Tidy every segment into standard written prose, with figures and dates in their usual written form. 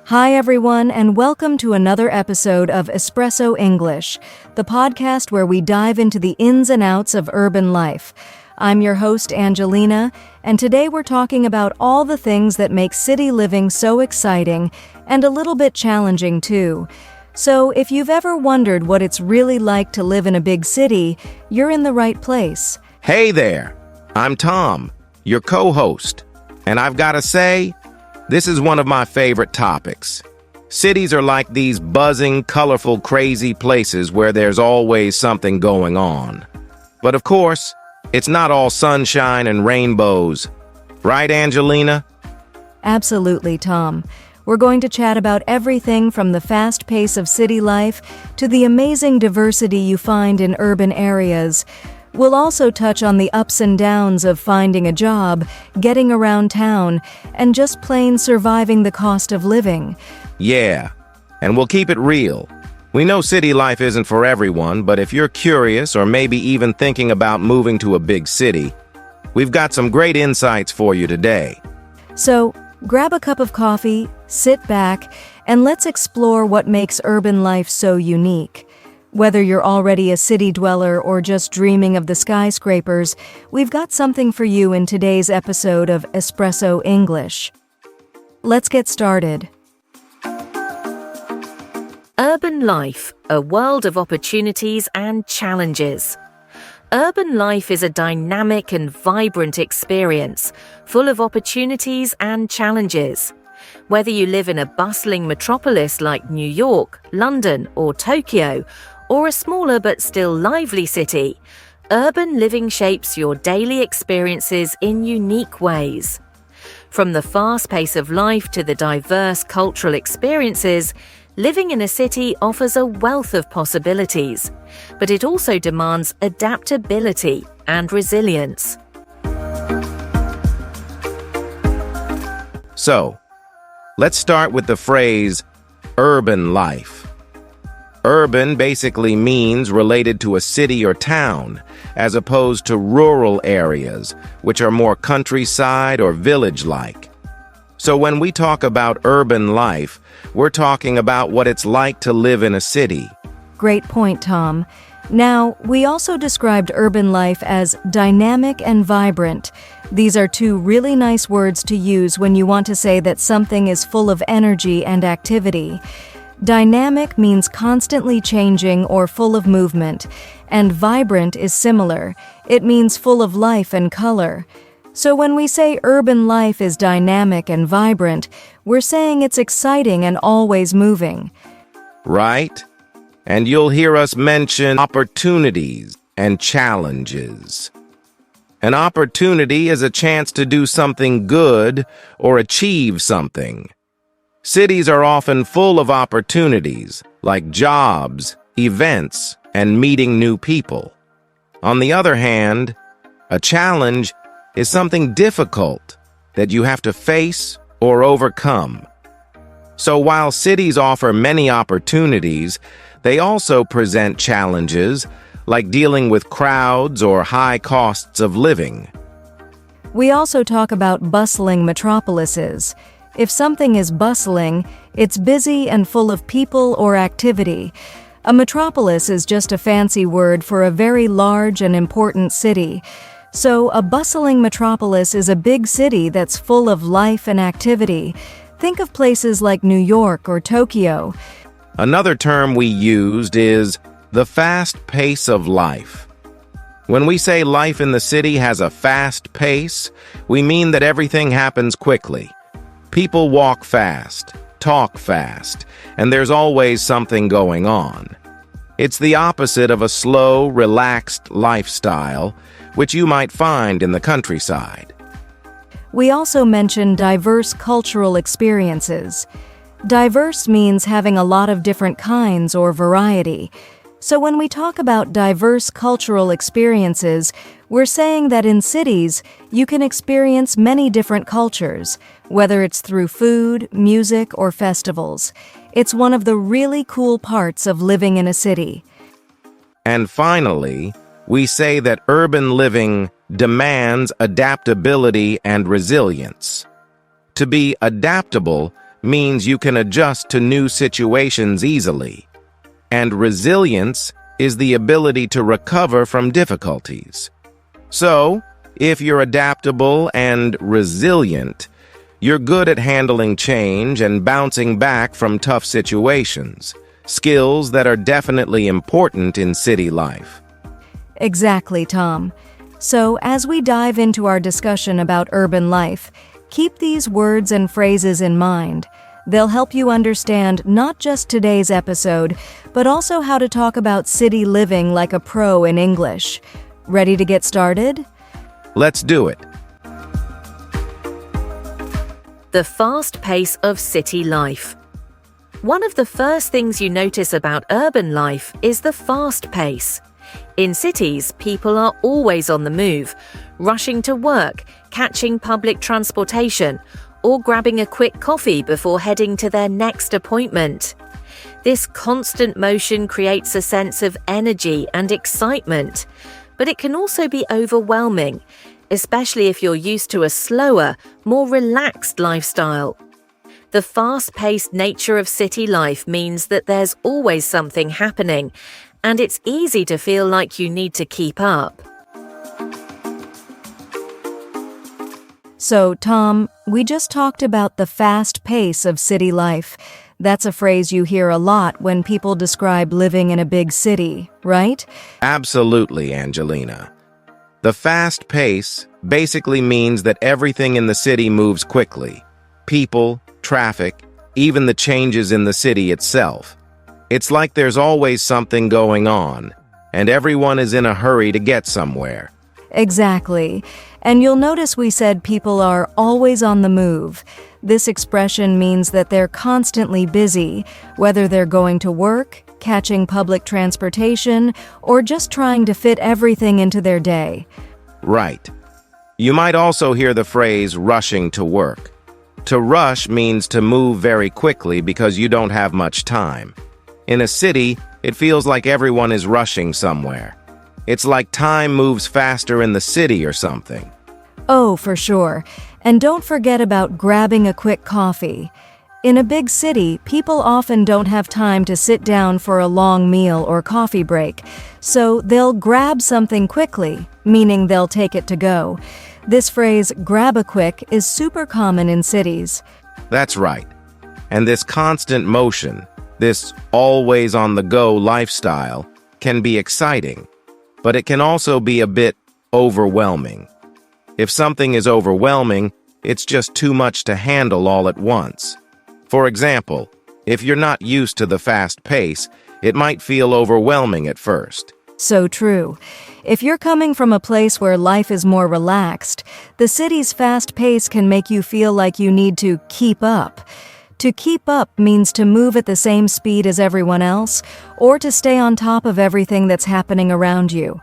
Hi, everyone, and welcome to another episode of Espresso English, the podcast where we dive into the ins and outs of urban life. I'm your host, Angelina, and today we're talking about all the things that make city living so exciting and a little bit challenging, too. So, if you've ever wondered what it's really like to live in a big city, you're in the right place. Hey there, I'm Tom, your co-host, and I've got to say, this is one of my favorite topics. Cities are like these buzzing, colorful, crazy places where there's always something going on. But of course, it's not all sunshine and rainbows. Right, Angelina? Absolutely, Tom. We're going to chat about everything from the fast pace of city life to the amazing diversity you find in urban areas. We'll also touch on the ups and downs of finding a job, getting around town, and just plain surviving the cost of living. Yeah, and we'll keep it real. We know city life isn't for everyone, but if you're curious or maybe even thinking about moving to a big city, we've got some great insights for you today. So, grab a cup of coffee, sit back, and let's explore what makes urban life so unique. Whether you're already a city dweller or just dreaming of the skyscrapers, we've got something for you in today's episode of Espresso English. Let's get started. Urban life, a world of opportunities and challenges. Urban life is a dynamic and vibrant experience, full of opportunities and challenges. Whether you live in a bustling metropolis like New York, London, or Tokyo, or a smaller but still lively city, urban living shapes your daily experiences in unique ways. From the fast pace of life to the diverse cultural experiences, living in a city offers a wealth of possibilities, but it also demands adaptability and resilience. So, let's start with the phrase, urban life. Urban basically means related to a city or town, as opposed to rural areas, which are more countryside or village-like. So when we talk about urban life, we're talking about what it's like to live in a city. Great point, Tom. Now, we also described urban life as dynamic and vibrant. These are two really nice words to use when you want to say that something is full of energy and activity. Dynamic means constantly changing or full of movement, and vibrant is similar. It means full of life and color. So when we say urban life is dynamic and vibrant, we're saying it's exciting and always moving. Right? And you'll hear us mention opportunities and challenges. An opportunity is a chance to do something good or achieve something. Cities are often full of opportunities, like jobs, events, and meeting new people. On the other hand, a challenge is something difficult that you have to face or overcome. So while cities offer many opportunities, they also present challenges, like dealing with crowds or high costs of living. We also talk about bustling metropolises. If something is bustling, it's busy and full of people or activity. A metropolis is just a fancy word for a very large and important city. So, a bustling metropolis is a big city that's full of life and activity. Think of places like New York or Tokyo. Another term we used is the fast pace of life. When we say life in the city has a fast pace, we mean that everything happens quickly. People walk fast, talk fast, and there's always something going on. It's the opposite of a slow, relaxed lifestyle, which you might find in the countryside. We also mention diverse cultural experiences. Diverse means having a lot of different kinds or variety. So when we talk about diverse cultural experiences, we're saying that in cities, you can experience many different cultures, whether it's through food, music, or festivals. It's one of the really cool parts of living in a city. And finally, we say that urban living demands adaptability and resilience. To be adaptable means you can adjust to new situations easily. And resilience is the ability to recover from difficulties. So, if you're adaptable and resilient, you're good at handling change and bouncing back from tough situations, skills that are definitely important in city life. Exactly, Tom. So, as we dive into our discussion about urban life, keep these words and phrases in mind. They'll help you understand not just today's episode, but also how to talk about city living like a pro in English. Ready to get started? Let's do it. The fast pace of city life. One of the first things you notice about urban life is the fast pace. In cities, people are always on the move, rushing to work, catching public transportation, or grabbing a quick coffee before heading to their next appointment. This constant motion creates a sense of energy and excitement, but it can also be overwhelming, especially if you're used to a slower, more relaxed lifestyle. The fast-paced nature of city life means that there's always something happening, and it's easy to feel like you need to keep up. So, Tom, we just talked about the fast pace of city life. That's a phrase you hear a lot when people describe living in a big city, right? Absolutely, Angelina. The fast pace basically means that everything in the city moves quickly. People, traffic, even the changes in the city itself. It's like there's always something going on, and everyone is in a hurry to get somewhere. Exactly. And you'll notice we said people are always on the move. This expression means that they're constantly busy, whether they're going to work, catching public transportation, or just trying to fit everything into their day. Right. You might also hear the phrase rushing to work. To rush means to move very quickly because you don't have much time. In a city, it feels like everyone is rushing somewhere. It's like time moves faster in the city or something. Oh, for sure. And don't forget about grabbing a quick coffee. In a big city, people often don't have time to sit down for a long meal or coffee break, so they'll grab something quickly, meaning they'll take it to go. This phrase, grab a quick, is super common in cities. That's right. And this constant motion, this always on the go lifestyle, can be exciting, but it can also be a bit overwhelming. If something is overwhelming, it's just too much to handle all at once. For example, if you're not used to the fast pace, it might feel overwhelming at first. So true. If you're coming from a place where life is more relaxed, the city's fast pace can make you feel like you need to keep up. To keep up means to move at the same speed as everyone else, or to stay on top of everything that's happening around you.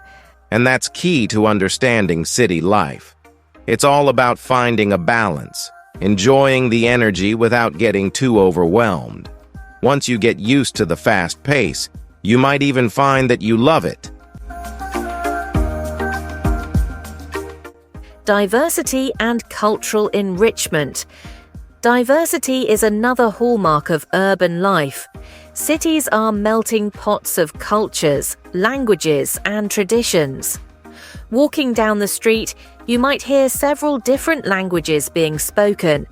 And that's key to understanding city life. It's all about finding a balance, enjoying the energy without getting too overwhelmed. Once you get used to the fast pace, you might even find that you love it. Diversity and cultural enrichment. Diversity is another hallmark of urban life. Cities are melting pots of cultures, languages, and traditions. Walking down the street, you might hear several different languages being spoken,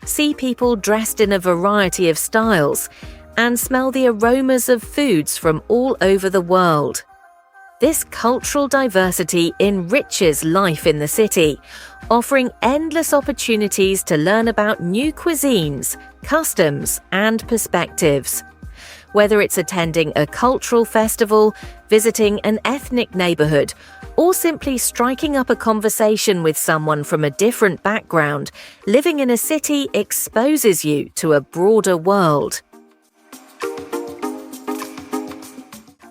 see people dressed in a variety of styles, and smell the aromas of foods from all over the world. This cultural diversity enriches life in the city, offering endless opportunities to learn about new cuisines, customs, and perspectives. Whether it's attending a cultural festival, visiting an ethnic neighborhood, or simply striking up a conversation with someone from a different background, living in a city exposes you to a broader world.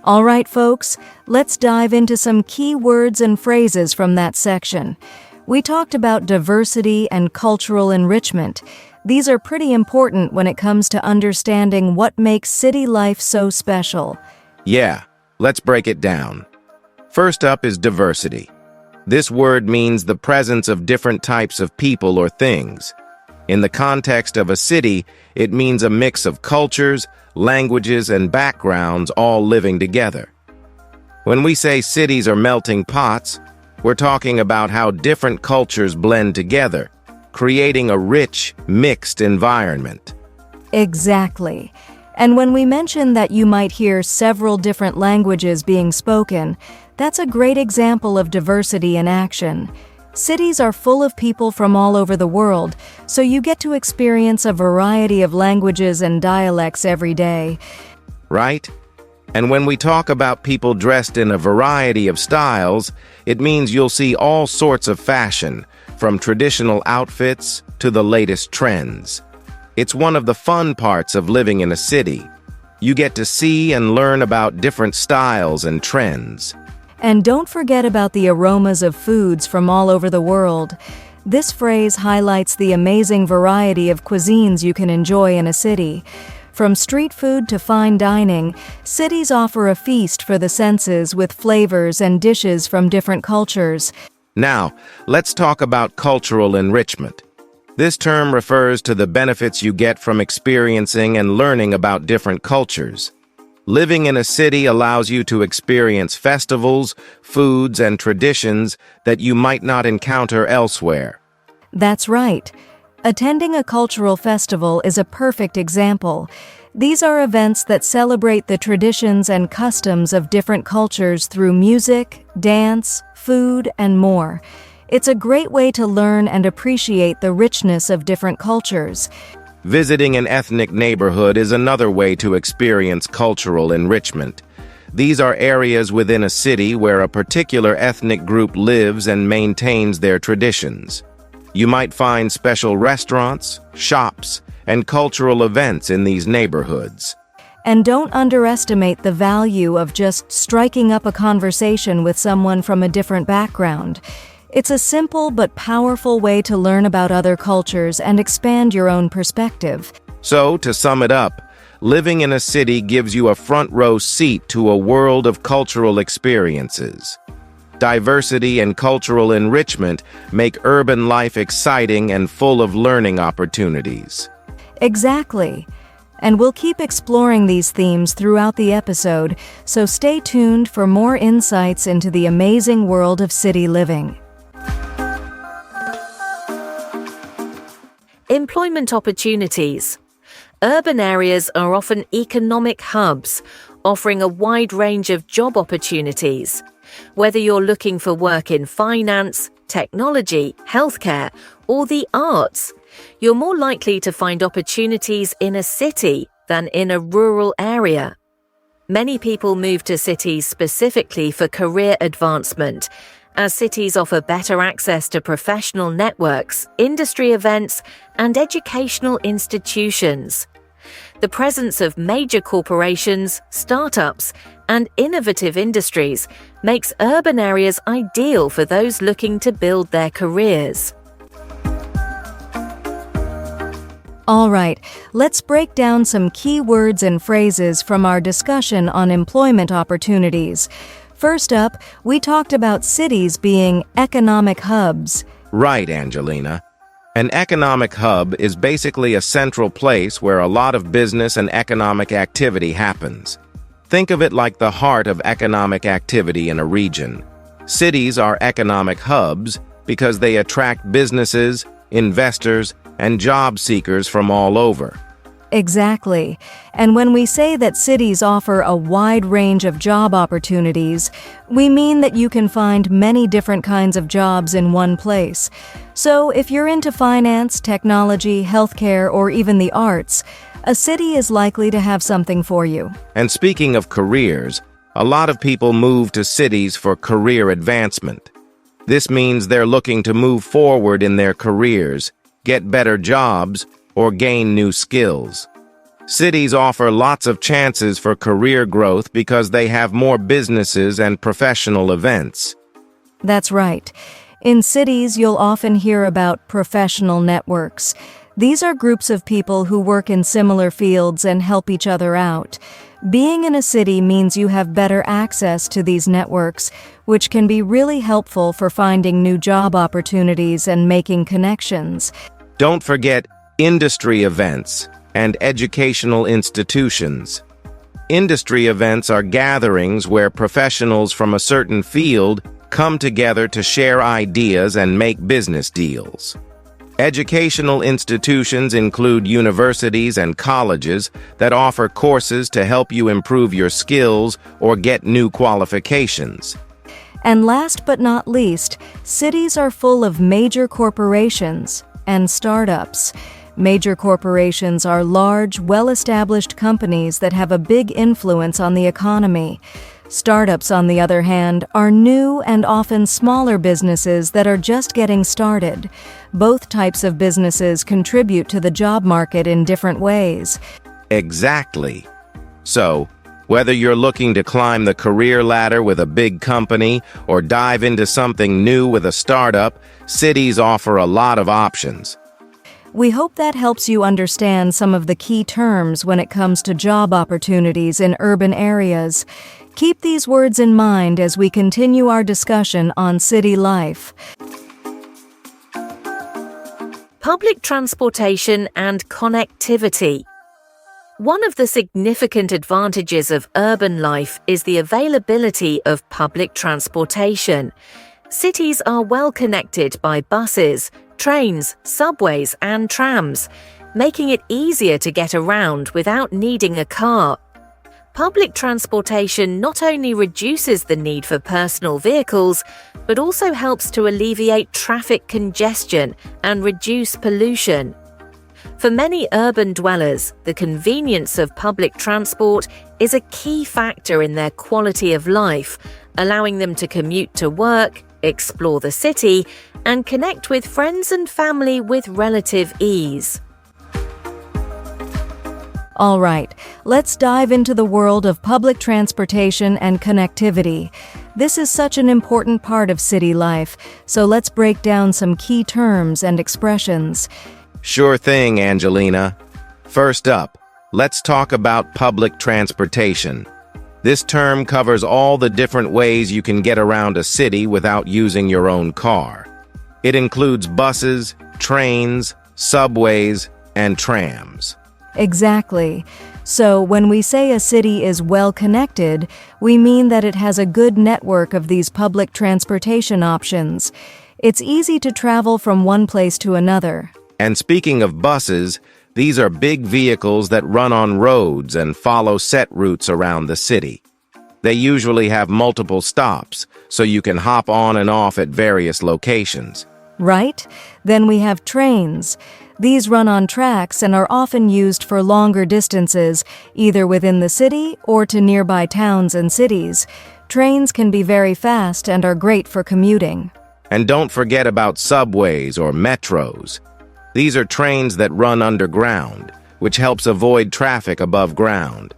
All right, folks, let's dive into some key words and phrases from that section. We talked about diversity and cultural enrichment. These are pretty important when it comes to understanding what makes city life so special. Yeah, let's break it down. First up is diversity. This word means the presence of different types of people or things. In the context of a city, it means a mix of cultures, languages, and backgrounds all living together. When we say cities are melting pots, we're talking about how different cultures blend together, creating a rich, mixed environment. Exactly. And when we mention that you might hear several different languages being spoken, that's a great example of diversity in action. Cities are full of people from all over the world, so you get to experience a variety of languages and dialects every day. Right? And when we talk about people dressed in a variety of styles, it means you'll see all sorts of fashion, from traditional outfits to the latest trends. It's one of the fun parts of living in a city. You get to see and learn about different styles and trends. And don't forget about the aromas of foods from all over the world. This phrase highlights the amazing variety of cuisines you can enjoy in a city. From street food to fine dining, cities offer a feast for the senses with flavors and dishes from different cultures. Now, let's talk about cultural enrichment. This term refers to the benefits you get from experiencing and learning about different cultures. Living in a city allows you to experience festivals, foods, and traditions that you might not encounter elsewhere. That's right. Attending a cultural festival is a perfect example. These are events that celebrate the traditions and customs of different cultures through music, dance, food, and more. It's a great way to learn and appreciate the richness of different cultures. Visiting an ethnic neighborhood is another way to experience cultural enrichment. These are areas within a city where a particular ethnic group lives and maintains their traditions. You might find special restaurants, shops, and cultural events in these neighborhoods. And don't underestimate the value of just striking up a conversation with someone from a different background. It's a simple but powerful way to learn about other cultures and expand your own perspective. So, to sum it up, living in a city gives you a front-row seat to a world of cultural experiences. Diversity and cultural enrichment make urban life exciting and full of learning opportunities. Exactly. And we'll keep exploring these themes throughout the episode, so stay tuned for more insights into the amazing world of city living. Employment opportunities. Urban areas are often economic hubs, offering a wide range of job opportunities. Whether you're looking for work in finance, technology, healthcare, or the arts, you're more likely to find opportunities in a city than in a rural area. Many people move to cities specifically for career advancement, as cities offer better access to professional networks, industry events, and educational institutions. The presence of major corporations, startups, and innovative industries makes urban areas ideal for those looking to build their careers. All right, let's break down some key words and phrases from our discussion on employment opportunities. First up, we talked about cities being economic hubs. Right, Angelina. An economic hub is basically a central place where a lot of business and economic activity happens. Think of it like the heart of economic activity in a region. Cities are economic hubs because they attract businesses, investors, and job seekers from all over. Exactly. And when we say that cities offer a wide range of job opportunities, we mean that you can find many different kinds of jobs in one place. So if you're into finance, technology, healthcare, or even the arts, a city is likely to have something for you. And speaking of careers, a lot of people move to cities for career advancement. This means they're looking to move forward in their careers, get better jobs, or gain new skills. Cities offer lots of chances for career growth because they have more businesses and professional events. That's right. In cities, you'll often hear about professional networks. These are groups of people who work in similar fields and help each other out. Being in a city means you have better access to these networks, which can be really helpful for finding new job opportunities and making connections. Don't forget Industry events and educational institutions. Industry events are gatherings where professionals from a certain field come together to share ideas and make business deals. Educational institutions include universities and colleges that offer courses to help you improve your skills or get new qualifications. And last but not least, cities are full of major corporations and startups. Major corporations are large, well-established companies that have a big influence on the economy. Startups, on the other hand, are new and often smaller businesses that are just getting started. Both types of businesses contribute to the job market in different ways. Exactly. So, whether you're looking to climb the career ladder with a big company or dive into something new with a startup, cities offer a lot of options. We hope that helps you understand some of the key terms when it comes to job opportunities in urban areas. Keep these words in mind as we continue our discussion on city life. Public transportation and connectivity. One of the significant advantages of urban life is the availability of public transportation. Cities are well connected by buses, trains, subways, and trams, making it easier to get around without needing a car. Public transportation not only reduces the need for personal vehicles, but also helps to alleviate traffic congestion and reduce pollution. For many urban dwellers, the convenience of public transport is a key factor in their quality of life, allowing them to commute to work, explore the city, and connect with friends and family with relative ease. All right, let's dive into the world of public transportation and connectivity. This is such an important part of city life, so let's break down some key terms and expressions. Sure thing, Angelina. First up, let's talk about public transportation. This term covers all the different ways you can get around a city without using your own car. It includes buses, trains, subways, and trams. Exactly. So when we say a city is well connected, we mean that it has a good network of these public transportation options. It's easy to travel from one place to another. And speaking of buses, these are big vehicles that run on roads and follow set routes around the city. They usually have multiple stops, so you can hop on and off at various locations. Right? Then we have trains. These run on tracks and are often used for longer distances, either within the city or to nearby towns and cities. Trains can be very fast and are great for commuting. And don't forget about subways or metros. These are trains that run underground, which helps avoid traffic above ground.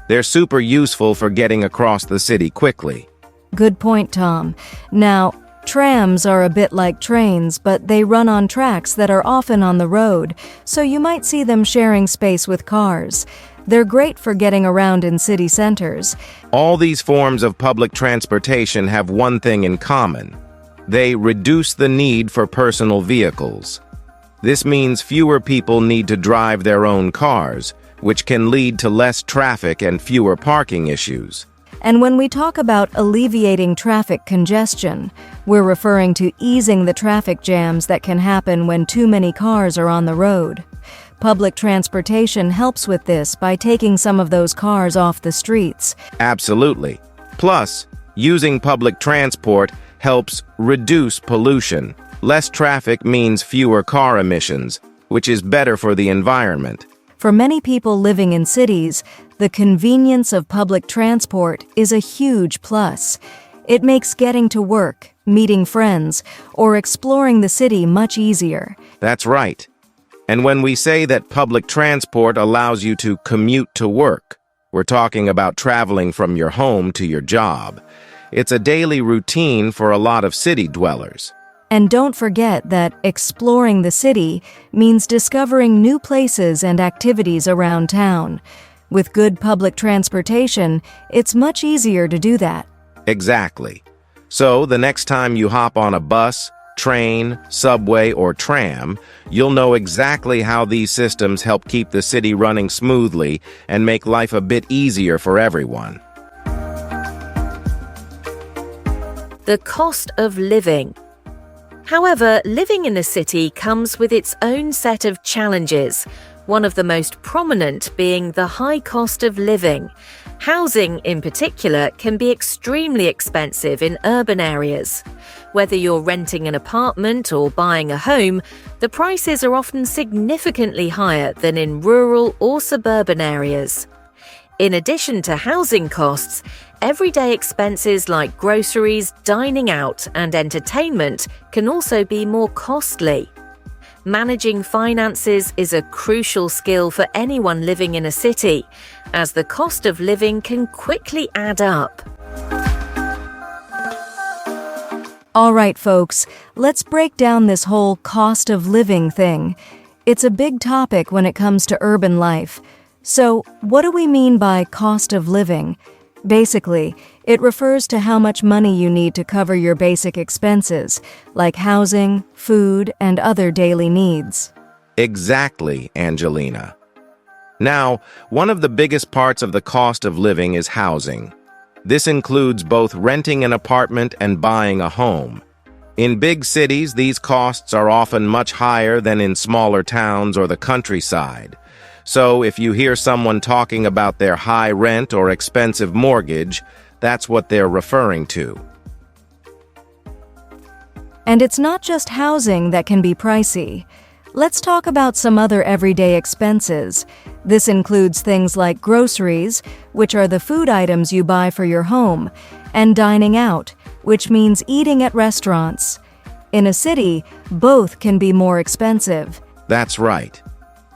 They're super useful for getting across the city quickly. Good point, Tom. Now, trams are a bit like trains, but they run on tracks that are often on the road, so you might see them sharing space with cars. They're great for getting around in city centers. All these forms of public transportation have one thing in common. They reduce the need for personal vehicles. This means fewer people need to drive their own cars, which can lead to less traffic and fewer parking issues. And when we talk about alleviating traffic congestion, we're referring to easing the traffic jams that can happen when too many cars are on the road. Public transportation helps with this by taking some of those cars off the streets. Absolutely. Plus, using public transport helps reduce pollution. Less traffic means fewer car emissions, which is better for the environment. For many people living in cities, the convenience of public transport is a huge plus. It makes getting to work, meeting friends, or exploring the city much easier. That's right. And when we say that public transport allows you to commute to work, we're talking about traveling from your home to your job. It's a daily routine for a lot of city dwellers. And don't forget that exploring the city means discovering new places and activities around town. With good public transportation, it's much easier to do that. Exactly. So the next time you hop on a bus, train, subway, or tram, you'll know exactly how these systems help keep the city running smoothly and make life a bit easier for everyone. The cost of living. However, living in a city comes with its own set of challenges, one of the most prominent being the high cost of living. Housing, in particular, can be extremely expensive in urban areas. Whether you're renting an apartment or buying a home, the prices are often significantly higher than in rural or suburban areas. In addition to housing costs, everyday expenses like groceries, dining out, and entertainment can also be more costly. Managing finances is a crucial skill for anyone living in a city, as the cost of living can quickly add up. All right, folks, let's break down this whole cost of living thing. It's a big topic when it comes to urban life. So, what do we mean by cost of living? Basically, it refers to how much money you need to cover your basic expenses, like housing, food, and other daily needs. Exactly, Angelina. Now, one of the biggest parts of the cost of living is housing. This includes both renting an apartment and buying a home. In big cities, these costs are often much higher than in smaller towns or the countryside. So if you hear someone talking about their high rent or expensive mortgage, that's what they're referring to. And it's not just housing that can be pricey. Let's talk about some other everyday expenses. This includes things like groceries, which are the food items you buy for your home, and dining out, which means eating at restaurants. In a city, both can be more expensive. That's right.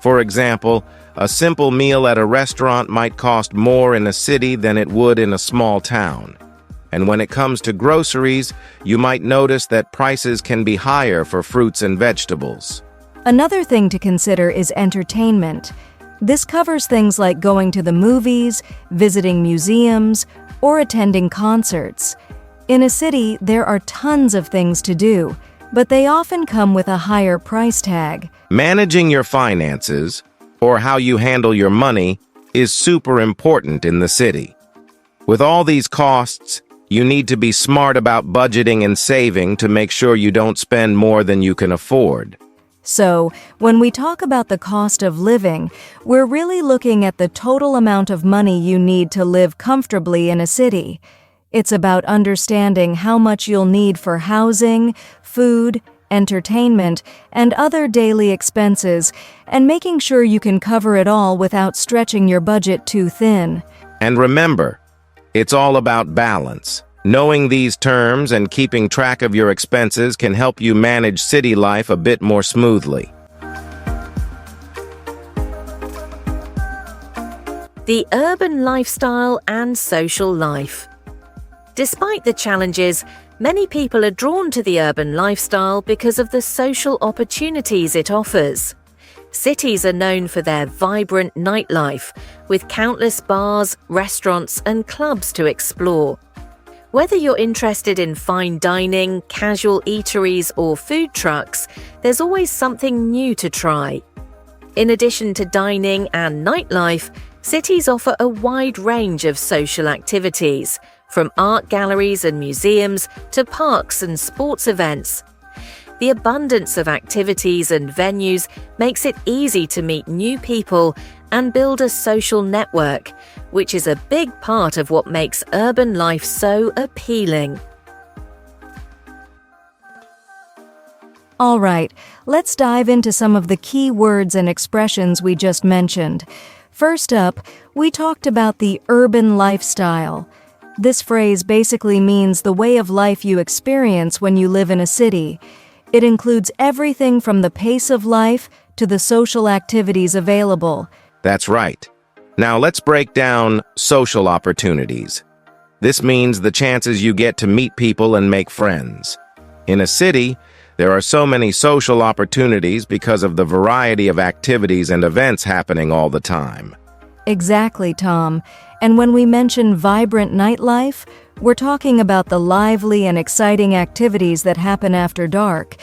For example, a simple meal at a restaurant might cost more in a city than it would in a small town. And when it comes to groceries, you might notice that prices can be higher for fruits and vegetables. Another thing to consider is entertainment. This covers things like going to the movies, visiting museums, or attending concerts. In a city, there are tons of things to do, but they often come with a higher price tag. Managing your finances, or how you handle your money, is super important in the city. With all these costs, you need to be smart about budgeting and saving to make sure you don't spend more than you can afford. So, when we talk about the cost of living, we're really looking at the total amount of money you need to live comfortably in a city. It's about understanding how much you'll need for housing, food, entertainment, and other daily expenses, and making sure you can cover it all without stretching your budget too thin. And remember, it's all about balance. Knowing these terms and keeping track of your expenses can help you manage city life a bit more smoothly. The urban lifestyle and social life. Despite the challenges, many people are drawn to the urban lifestyle because of the social opportunities it offers. Cities are known for their vibrant nightlife, with countless bars, restaurants, and clubs to explore. Whether you're interested in fine dining, casual eateries, or food trucks, there's always something new to try. In addition to dining and nightlife, cities offer a wide range of social activities, from art galleries and museums to parks and sports events. The abundance of activities and venues makes it easy to meet new people and build a social network, which is a big part of what makes urban life so appealing. All right, let's dive into some of the key words and expressions we just mentioned. First up, we talked about the urban lifestyle. This phrase basically means the way of life you experience when you live in a city. It includes everything from the pace of life to the social activities available. That's right. Now let's break down social opportunities. This means the chances you get to meet people and make friends. In a city, there are so many social opportunities because of the variety of activities and events happening all the time. Exactly, Tom. And when we mention vibrant nightlife, We're talking about the lively and exciting activities that happen after dark.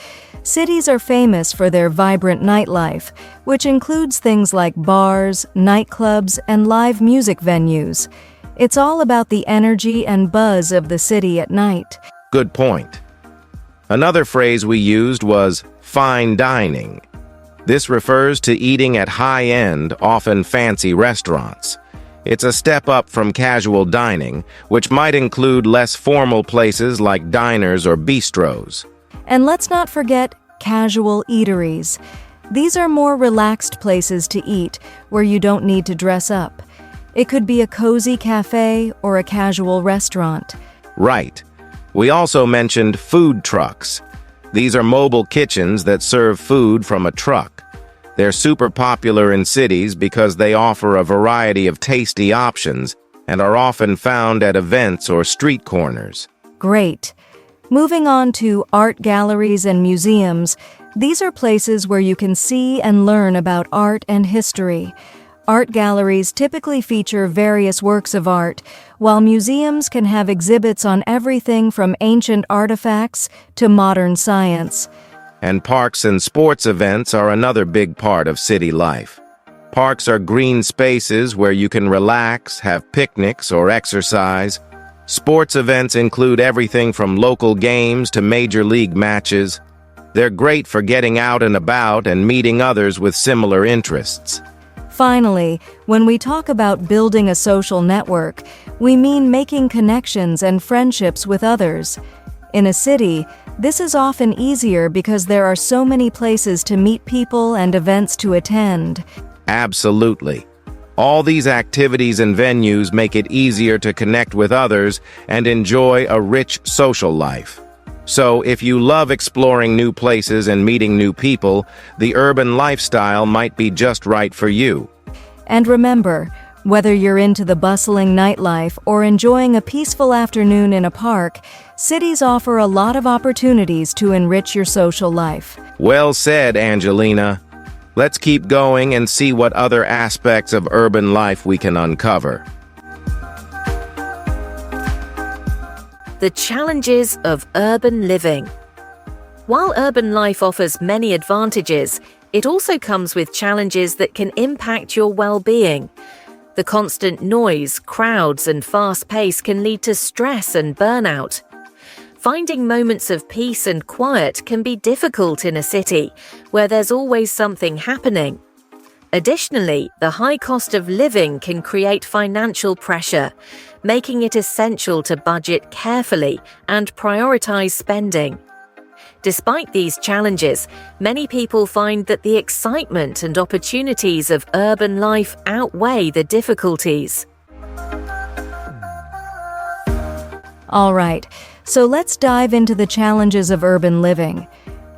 Cities are famous for their vibrant nightlife, which includes things like bars, nightclubs, and live music venues. It's all about the energy and buzz of the city at night. Good point. Another phrase we used was fine dining. This refers to eating at high-end, often fancy restaurants. It's a step up from casual dining, which might include less formal places like diners or bistros. And let's not forget casual eateries. These are more relaxed places to eat where you don't need to dress up. It could be a cozy cafe or a casual restaurant. Right. We also mentioned food trucks. These are mobile kitchens that serve food from a truck. They're super popular in cities because they offer a variety of tasty options and are often found at events or street corners. Great. Moving on to art galleries and museums, these are places where you can see and learn about art and history. Art galleries typically feature various works of art, while museums can have exhibits on everything from ancient artifacts to modern science. And parks and sports events are another big part of city life. Parks are green spaces where you can relax, have picnics, or exercise. Sports events include everything from local games to major league matches. They're great for getting out and about and meeting others with similar interests. Finally, when we talk about building a social network, we mean making connections and friendships with others. In a city, this is often easier because there are so many places to meet people and events to attend. Absolutely. All these activities and venues make it easier to connect with others and enjoy a rich social life. So, if you love exploring new places and meeting new people, the urban lifestyle might be just right for you. And remember, whether you're into the bustling nightlife or enjoying a peaceful afternoon in a park, cities offer a lot of opportunities to enrich your social life. Well said, Angelina. Let's keep going and see what other aspects of urban life we can uncover. The challenges of urban living. While urban life offers many advantages, it also comes with challenges that can impact your well-being. The constant noise, crowds, and fast pace can lead to stress and burnout. Finding moments of peace and quiet can be difficult in a city, where there's always something happening. Additionally, the high cost of living can create financial pressure, making it essential to budget carefully and prioritize spending. Despite these challenges, many people find that the excitement and opportunities of urban life outweigh the difficulties. All right, so let's dive into the challenges of urban living.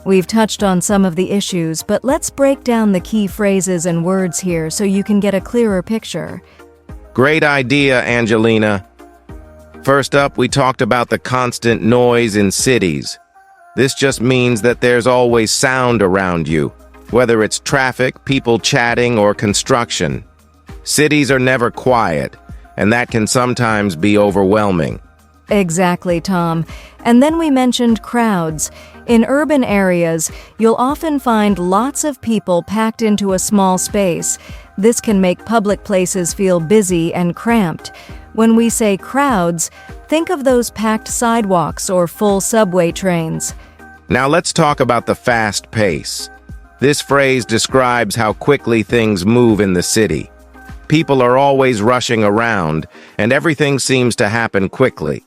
We've touched on some of the issues, but let's break down the key phrases and words here so you can get a clearer picture. Great idea, Angelina. First up, we talked about the constant noise in cities. This just means that there's always sound around you, whether it's traffic, people chatting, or construction. Cities are never quiet, and that can sometimes be overwhelming. Exactly, Tom. And then we mentioned crowds. In urban areas, you'll often find lots of people packed into a small space. This can make public places feel busy and cramped. When we say crowds, think of those packed sidewalks or full subway trains. Now let's talk about the fast pace. This phrase describes how quickly things move in the city. People are always rushing around, and everything seems to happen quickly.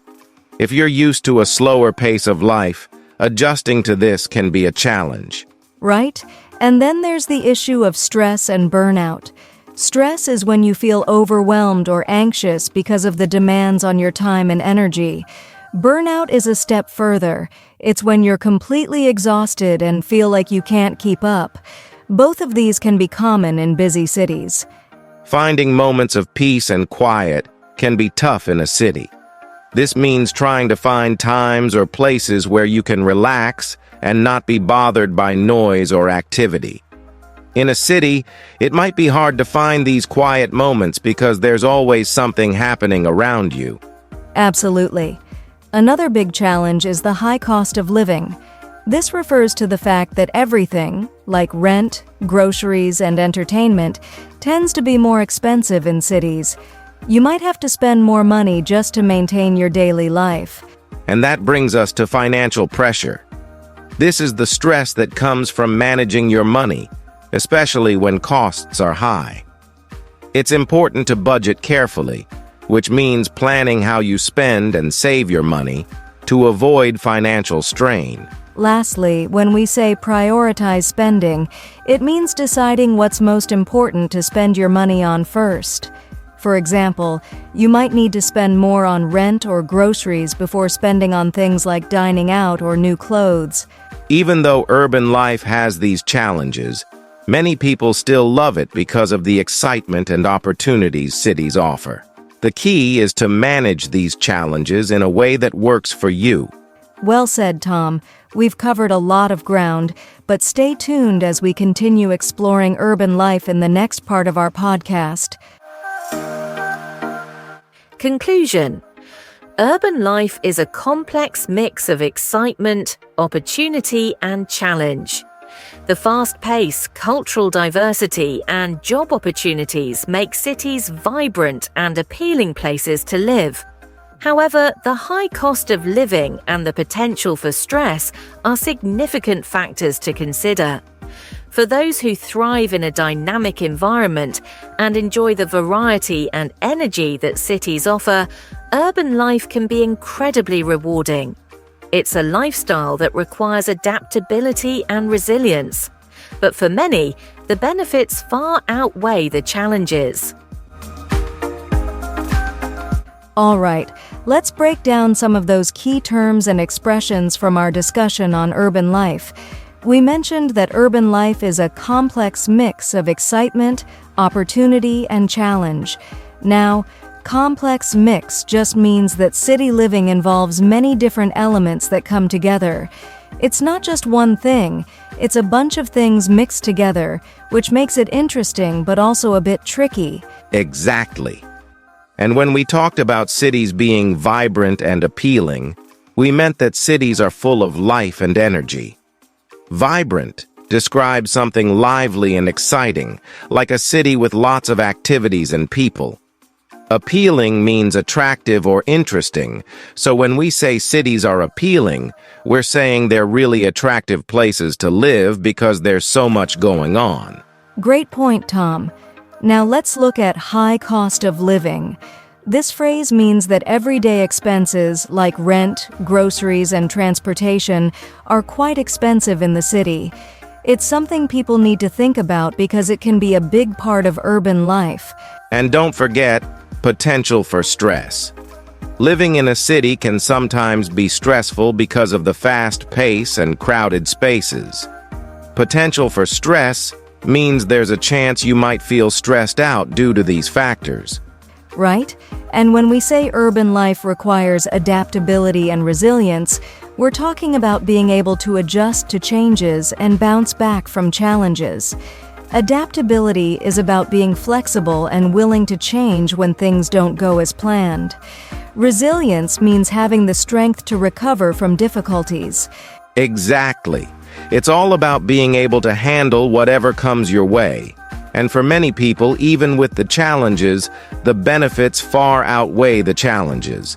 If you're used to a slower pace of life, adjusting to this can be a challenge. Right? And then there's the issue of stress and burnout. Stress is when you feel overwhelmed or anxious because of the demands on your time and energy. Burnout is a step further. It's when you're completely exhausted and feel like you can't keep up. Both of these can be common in busy cities. Finding moments of peace and quiet can be tough in a city. This means trying to find times or places where you can relax and not be bothered by noise or activity. In a city, it might be hard to find these quiet moments because there's always something happening around you. Absolutely. Another big challenge is the high cost of living. This refers to the fact that everything, like rent, groceries, and entertainment, tends to be more expensive in cities. You might have to spend more money just to maintain your daily life. And that brings us to financial pressure. This is the stress that comes from managing your money, especially when costs are high. It's important to budget carefully, which means planning how you spend and save your money to avoid financial strain. Lastly, when we say prioritize spending, it means deciding what's most important to spend your money on first. For example, you might need to spend more on rent or groceries before spending on things like dining out or new clothes. Even though urban life has these challenges, many people still love it because of the excitement and opportunities cities offer. The key is to manage these challenges in a way that works for you. Well said, Tom. We've covered a lot of ground, but stay tuned as we continue exploring urban life in the next part of our podcast. Conclusion. Urban life is a complex mix of excitement, opportunity, and challenge. The fast pace, cultural diversity, and job opportunities make cities vibrant and appealing places to live. However, the high cost of living and the potential for stress are significant factors to consider. For those who thrive in a dynamic environment and enjoy the variety and energy that cities offer, urban life can be incredibly rewarding. It's a lifestyle that requires adaptability and resilience. But for many, the benefits far outweigh the challenges. All right, let's break down some of those key terms and expressions from our discussion on urban life. We mentioned that urban life is a complex mix of excitement, opportunity, and challenge. Now, complex mix just means that city living involves many different elements that come together. It's not just one thing, it's a bunch of things mixed together, which makes it interesting but also a bit tricky. Exactly. And when we talked about cities being vibrant and appealing, we meant that cities are full of life and energy. Vibrant describes something lively and exciting, like a city with lots of activities and people. Appealing means attractive or interesting, so when we say cities are appealing, we're saying they're really attractive places to live because there's so much going on. Great point, Tom. Now let's look at high cost of living. This phrase means that everyday expenses like rent, groceries, and transportation are quite expensive in the city. It's something people need to think about because it can be a big part of urban life. And don't forget, potential for stress. Living in a city can sometimes be stressful because of the fast pace and crowded spaces. Potential for stress means there's a chance you might feel stressed out due to these factors. Right? And when we say urban life requires adaptability and resilience, we're talking about being able to adjust to changes and bounce back from challenges. Adaptability is about being flexible and willing to change when things don't go as planned. Resilience means having the strength to recover from difficulties. Exactly. It's all about being able to handle whatever comes your way. And for many people, even with the challenges, the benefits far outweigh the challenges.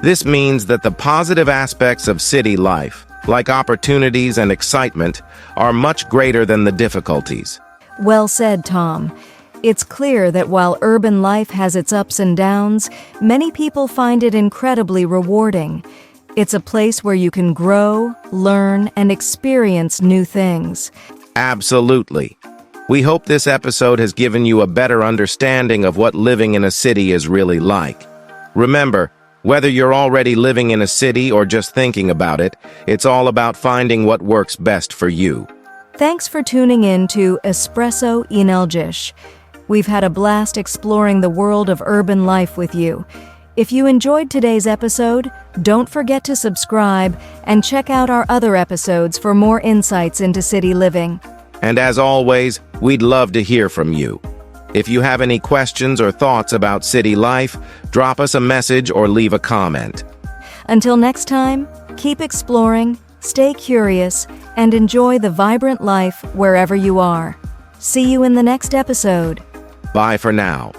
This means that the positive aspects of city life, like opportunities and excitement, are much greater than the difficulties. Well said, Tom. It's clear that while urban life has its ups and downs, many people find it incredibly rewarding. It's a place where you can grow, learn, and experience new things. Absolutely. We hope this episode has given you a better understanding of what living in a city is really like. Remember, whether you're already living in a city or just thinking about it, it's all about finding what works best for you. Thanks for tuning in to Espresso Inelgish. We've had a blast exploring the world of urban life with you. If you enjoyed today's episode, don't forget to subscribe and check out our other episodes for more insights into city living. And as always, we'd love to hear from you. If you have any questions or thoughts about city life, drop us a message or leave a comment. Until next time, keep exploring, stay curious, and enjoy the vibrant life wherever you are. See you in the next episode. Bye for now.